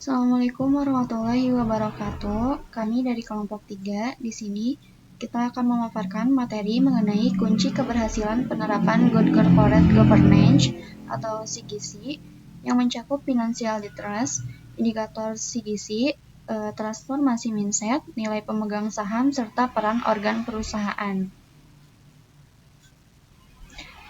Assalamualaikum warahmatullahi wabarakatuh. Kami dari kelompok 3 di sini kita akan memaparkan materi mengenai kunci keberhasilan penerapan Good Corporate Governance atau CGC yang mencakup Financial Literacy, indikator CGC, transformasi mindset, nilai pemegang saham, serta peran organ perusahaan.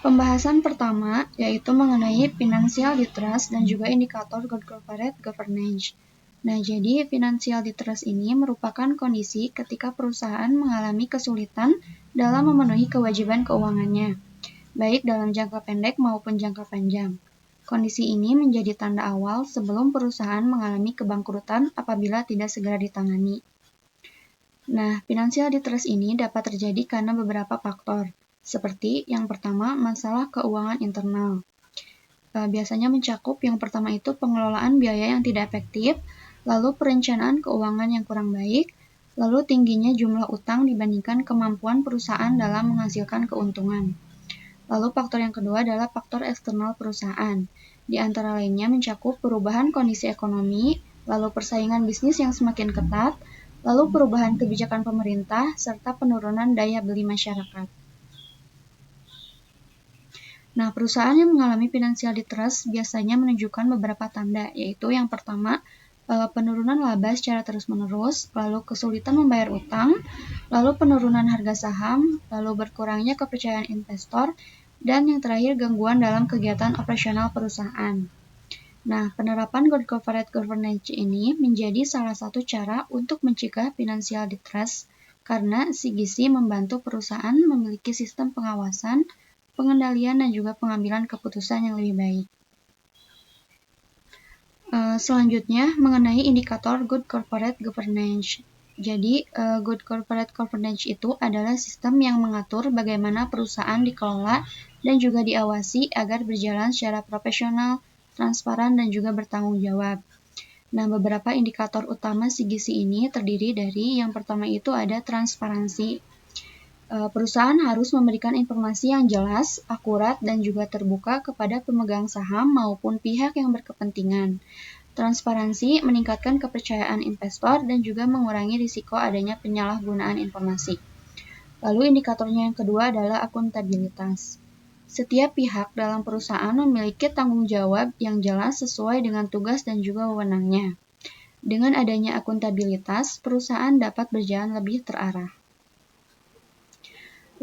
Pembahasan pertama yaitu mengenai Financial Literacy dan juga indikator Good Corporate Governance. Nah, jadi Financial Literacy ini merupakan kondisi ketika perusahaan mengalami kesulitan dalam memenuhi kewajiban keuangannya, baik dalam jangka pendek maupun jangka panjang. Kondisi ini menjadi tanda awal sebelum perusahaan mengalami kebangkrutan apabila tidak segera ditangani. Nah, Financial Literacy ini dapat terjadi karena beberapa faktor, seperti yang pertama, masalah keuangan internal. Biasanya mencakup yang pertama itu pengelolaan biaya yang tidak efektif, lalu perencanaan keuangan yang kurang baik, lalu tingginya jumlah utang dibandingkan kemampuan perusahaan dalam menghasilkan keuntungan. Lalu faktor yang kedua adalah faktor eksternal perusahaan. Di antara lainnya mencakup perubahan kondisi ekonomi, lalu persaingan bisnis yang semakin ketat, lalu perubahan kebijakan pemerintah, serta penurunan daya beli masyarakat. Nah, perusahaan yang mengalami financial distress biasanya menunjukkan beberapa tanda, yaitu yang pertama, penurunan laba secara terus-menerus, lalu kesulitan membayar utang, lalu penurunan harga saham, lalu berkurangnya kepercayaan investor, dan yang terakhir gangguan dalam kegiatan operasional perusahaan. Nah, penerapan Good Corporate Governance ini menjadi salah satu cara untuk mencegah financial distress karena CGC membantu perusahaan memiliki sistem pengawasan, pengendalian, dan juga pengambilan keputusan yang lebih baik. Selanjutnya, mengenai indikator Good Corporate Governance. Jadi, Good Corporate Governance itu adalah sistem yang mengatur bagaimana perusahaan dikelola dan juga diawasi agar berjalan secara profesional, transparan, dan juga bertanggung jawab. Nah, beberapa indikator utama CGC ini terdiri dari yang pertama itu ada transparansi. Perusahaan harus memberikan informasi yang jelas, akurat, dan juga terbuka kepada pemegang saham maupun pihak yang berkepentingan. Transparansi meningkatkan kepercayaan investor dan juga mengurangi risiko adanya penyalahgunaan informasi. Lalu indikatornya yang kedua adalah akuntabilitas. Setiap pihak dalam perusahaan memiliki tanggung jawab yang jelas sesuai dengan tugas dan juga wewenangnya. Dengan adanya akuntabilitas, perusahaan dapat berjalan lebih terarah.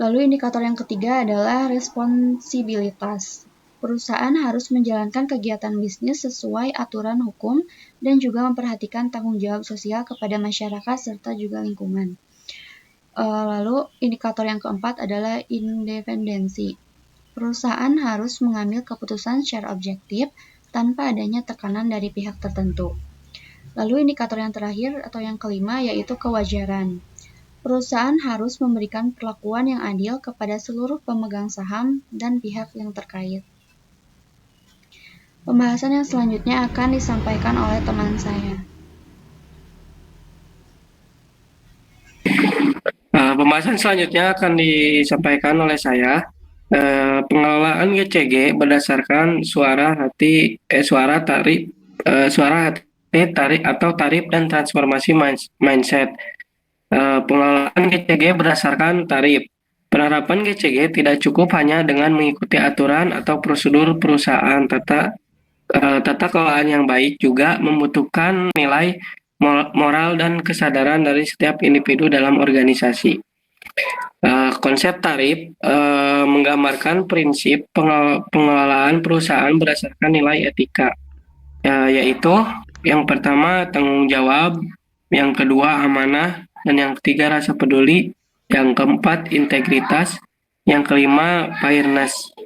Lalu indikator yang ketiga adalah responsibilitas. Perusahaan harus menjalankan kegiatan bisnis sesuai aturan hukum dan juga memperhatikan tanggung jawab sosial kepada masyarakat serta juga lingkungan. Lalu indikator yang keempat adalah independensi. Perusahaan harus mengambil keputusan secara objektif tanpa adanya tekanan dari pihak tertentu. Lalu indikator yang terakhir atau yang kelima yaitu kewajaran. Perusahaan harus memberikan perlakuan yang adil kepada seluruh pemegang saham dan pihak yang terkait. Pembahasan yang selanjutnya akan disampaikan oleh teman saya. Pembahasan selanjutnya akan disampaikan oleh saya. Pengelolaan GCG berdasarkan suara hati, tarif atau tarif dan transformasi mindset. Pengelolaan GCG berdasarkan tarif. Penerapan GCG tidak cukup hanya dengan mengikuti aturan atau prosedur perusahaan. Tata kelolaan yang baik juga membutuhkan nilai moral dan kesadaran dari setiap individu dalam organisasi. Konsep tarif menggambarkan prinsip pengelolaan perusahaan berdasarkan nilai etika, yaitu yang pertama tanggung jawab, yang kedua amanah, dan yang ketiga rasa peduli, yang keempat integritas, yang kelima fairness.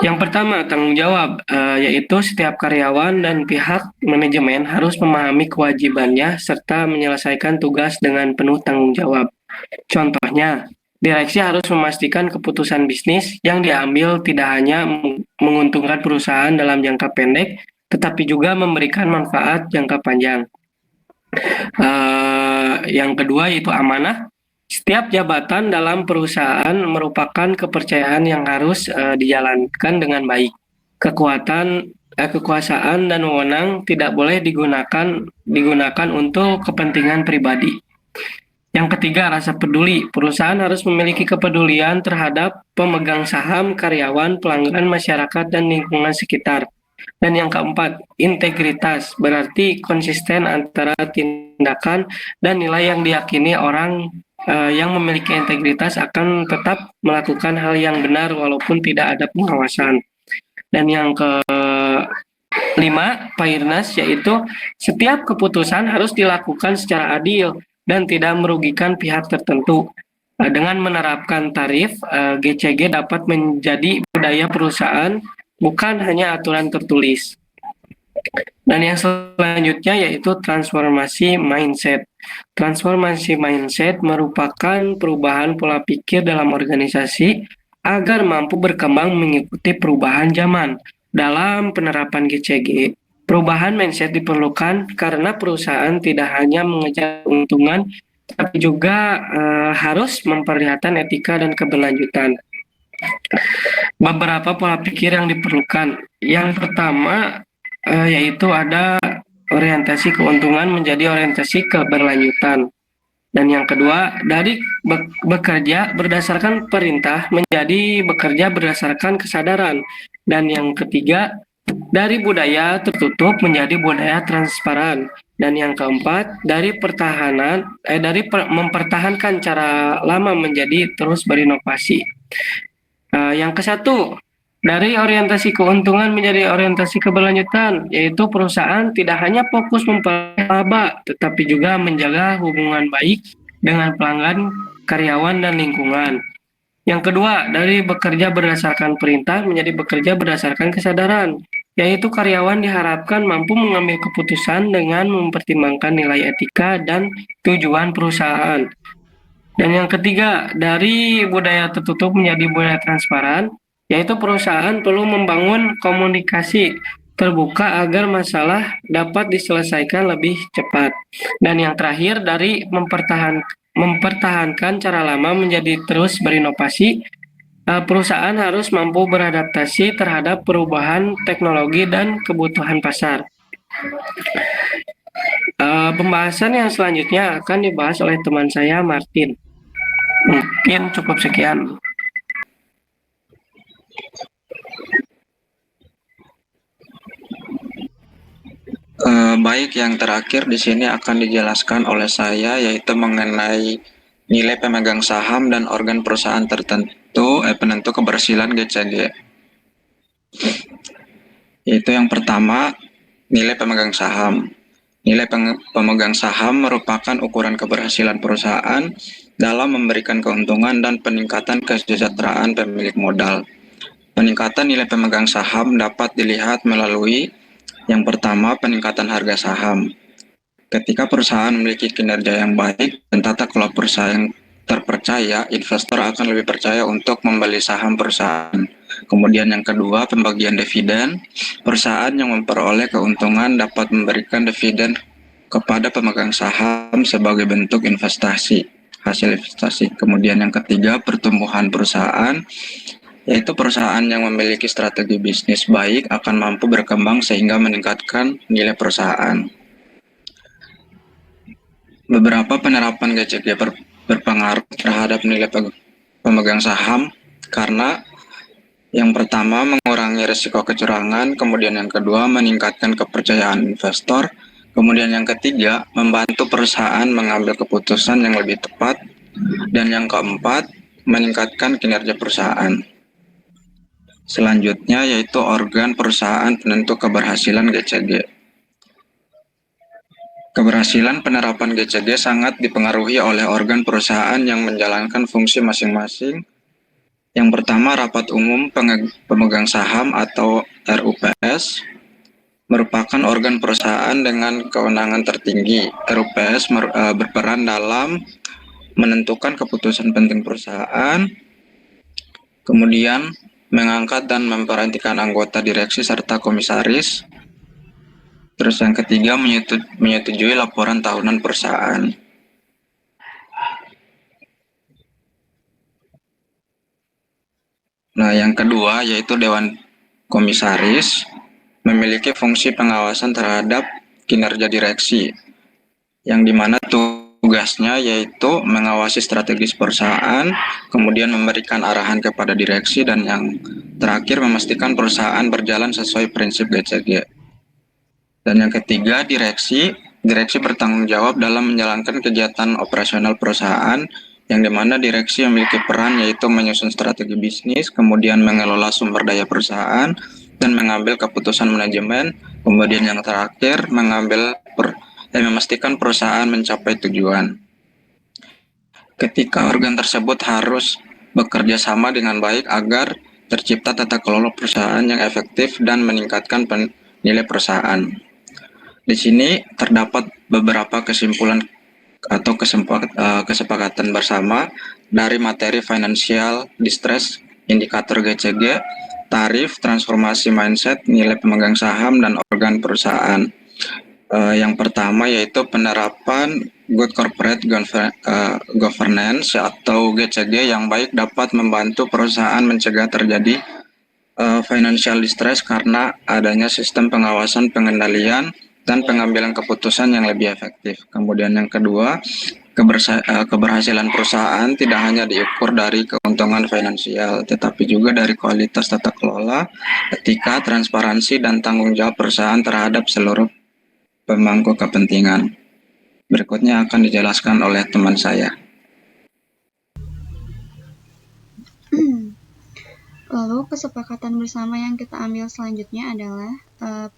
Yang pertama tanggung jawab, yaitu setiap karyawan dan pihak manajemen harus memahami kewajibannya serta menyelesaikan tugas dengan penuh tanggung jawab. Contohnya, direksi harus memastikan keputusan bisnis yang diambil tidak hanya menguntungkan perusahaan dalam jangka pendek, tetapi juga memberikan manfaat jangka panjang. Yang kedua yaitu amanah. Setiap jabatan dalam perusahaan merupakan kepercayaan yang harus dijalankan dengan baik. kekuasaan dan wewenang tidak boleh digunakan untuk kepentingan pribadi. Yang ketiga, rasa peduli. Perusahaan harus memiliki kepedulian terhadap pemegang saham, karyawan, pelanggan, masyarakat, dan lingkungan sekitar. Dan yang keempat, integritas. Berarti konsisten antara tindakan dan nilai yang diyakini orang yang memiliki integritas akan tetap melakukan hal yang benar walaupun tidak ada pengawasan. Dan yang kelima, fairness, yaitu setiap keputusan harus dilakukan secara adil dan tidak merugikan pihak tertentu. Dengan menerapkan tarif, GCG dapat menjadi budaya perusahaan, bukan hanya aturan tertulis. Dan yang selanjutnya yaitu transformasi mindset. Transformasi mindset merupakan perubahan pola pikir dalam organisasi agar mampu berkembang mengikuti perubahan zaman. Dalam penerapan GCG, perubahan mindset diperlukan karena perusahaan tidak hanya mengejar keuntungan, tapi juga harus memperlihatkan etika dan keberlanjutan. Beberapa pola pikir yang diperlukan. Yang pertama yaitu ada orientasi keuntungan menjadi orientasi keberlanjutan. Dan yang kedua, dari bekerja berdasarkan perintah menjadi bekerja berdasarkan kesadaran. Dan yang ketiga, dari budaya tertutup menjadi budaya transparan. Dan yang keempat, dari mempertahankan cara lama menjadi terus berinovasi. Yang kesatu, dari orientasi keuntungan menjadi orientasi keberlanjutan, yaitu perusahaan tidak hanya fokus laba, tetapi juga menjaga hubungan baik dengan pelanggan, karyawan, dan lingkungan. Yang kedua, dari bekerja berdasarkan perintah menjadi bekerja berdasarkan kesadaran, yaitu karyawan diharapkan mampu mengambil keputusan dengan mempertimbangkan nilai etika dan tujuan perusahaan. Dan yang ketiga, dari budaya tertutup menjadi budaya transparan, yaitu perusahaan perlu membangun komunikasi terbuka agar masalah dapat diselesaikan lebih cepat. Dan yang terakhir, dari mempertahankan cara lama menjadi terus berinovasi, perusahaan harus mampu beradaptasi terhadap perubahan teknologi dan kebutuhan pasar. Pembahasan yang selanjutnya akan dibahas oleh teman saya, Martin. Mungkin cukup sekian. Baik, yang terakhir di sini akan dijelaskan oleh saya yaitu mengenai nilai pemegang saham dan organ perusahaan tertentu penentu keberhasilan GCG. Yaitu yang pertama, nilai pemegang saham. Nilai pemegang saham merupakan ukuran keberhasilan perusahaan dalam memberikan keuntungan dan peningkatan kesejahteraan pemilik modal. Peningkatan nilai pemegang saham dapat dilihat melalui yang pertama, peningkatan harga saham. Ketika perusahaan memiliki kinerja yang baik dan tata kelola perusahaan yang terpercaya, investor akan lebih percaya untuk membeli saham perusahaan. Kemudian yang kedua, pembagian dividen. Perusahaan yang memperoleh keuntungan dapat memberikan dividen kepada pemegang saham sebagai bentuk hasil investasi. Kemudian yang ketiga, pertumbuhan perusahaan, yaitu perusahaan yang memiliki strategi bisnis baik akan mampu berkembang sehingga meningkatkan nilai perusahaan. Beberapa penerapan GCG berpengaruh terhadap nilai pemegang saham karena yang pertama mengurangi risiko kecurangan, kemudian yang kedua meningkatkan kepercayaan investor, kemudian yang ketiga membantu perusahaan mengambil keputusan yang lebih tepat, dan yang keempat meningkatkan kinerja perusahaan. Selanjutnya yaitu organ perusahaan penentu keberhasilan GCG. Keberhasilan penerapan GCG sangat dipengaruhi oleh organ perusahaan yang menjalankan fungsi masing-masing. Yang pertama, rapat umum pemegang saham atau RUPS merupakan organ perusahaan dengan kewenangan tertinggi. RUPS berperan dalam menentukan keputusan penting perusahaan, kemudian mengangkat dan memberhentikan anggota direksi serta komisaris. Terus yang ketiga, menyetujui laporan tahunan perusahaan. Nah, yang kedua yaitu Dewan komisaris memiliki fungsi pengawasan terhadap kinerja direksi, yang dimana tugasnya yaitu mengawasi strategis perusahaan, kemudian memberikan arahan kepada direksi, dan yang terakhir memastikan perusahaan berjalan sesuai prinsip GCG. Dan yang ketiga, direksi bertanggung jawab dalam menjalankan kegiatan operasional perusahaan, yang dimana direksi memiliki peran yaitu menyusun strategi bisnis, kemudian mengelola sumber daya perusahaan, dan mengambil keputusan manajemen, kemudian yang terakhir memastikan perusahaan mencapai tujuan. Ketika organ tersebut harus bekerja sama dengan baik agar tercipta tata kelola perusahaan yang efektif dan meningkatkan nilai perusahaan. Di sini terdapat beberapa kesimpulan atau kesepakatan bersama dari materi financial distress, indikator GCG, tarif, transformasi mindset, nilai pemegang saham, dan organ perusahaan. Yang pertama yaitu penerapan Good Corporate Governance atau GCG yang baik dapat membantu perusahaan mencegah terjadi financial distress karena adanya sistem pengawasan, pengendalian, dan pengambilan keputusan yang lebih efektif. Kemudian yang kedua, keberhasilan perusahaan tidak hanya diukur dari keuntungan finansial, tetapi juga dari kualitas tata kelola, etika, transparansi, dan tanggung jawab perusahaan terhadap seluruh pemangku kepentingan. Berikutnya akan dijelaskan oleh teman saya. Lalu kesepakatan bersama yang kita ambil selanjutnya adalah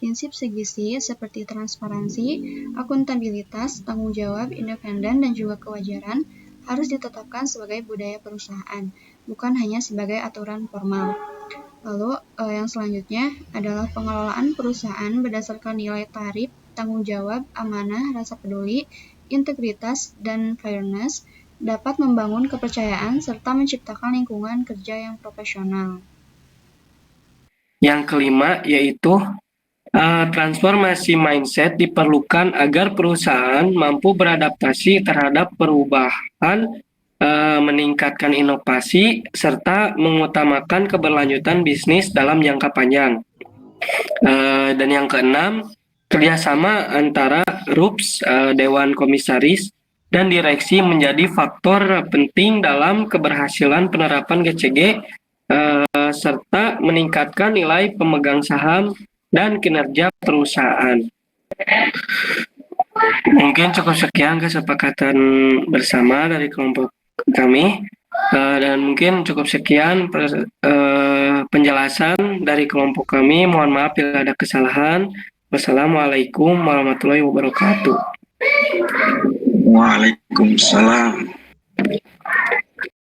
prinsip segisi seperti transparansi, akuntabilitas, tanggung jawab, independen, dan juga kewajaran harus ditetapkan sebagai budaya perusahaan, bukan hanya sebagai aturan formal. Lalu yang selanjutnya adalah pengelolaan perusahaan berdasarkan nilai tarif, tanggung jawab, amanah, rasa peduli, integritas, dan fairness dapat membangun kepercayaan serta menciptakan lingkungan kerja yang profesional. Yang kelima yaitu transformasi mindset diperlukan agar perusahaan mampu beradaptasi terhadap perubahan, meningkatkan inovasi, serta mengutamakan keberlanjutan bisnis dalam jangka panjang. Dan yang keenam, kerjasama antara RUPS, Dewan Komisaris, dan direksi menjadi faktor penting dalam keberhasilan penerapan GCG, serta meningkatkan nilai pemegang saham dan kinerja perusahaan. Mungkin cukup sekian kesepakatan bersama dari kelompok kami, dan mungkin cukup sekian penjelasan dari kelompok kami. Mohon maaf bila ada kesalahan. Wassalamualaikum warahmatullahi wabarakatuh. Waalaikumsalam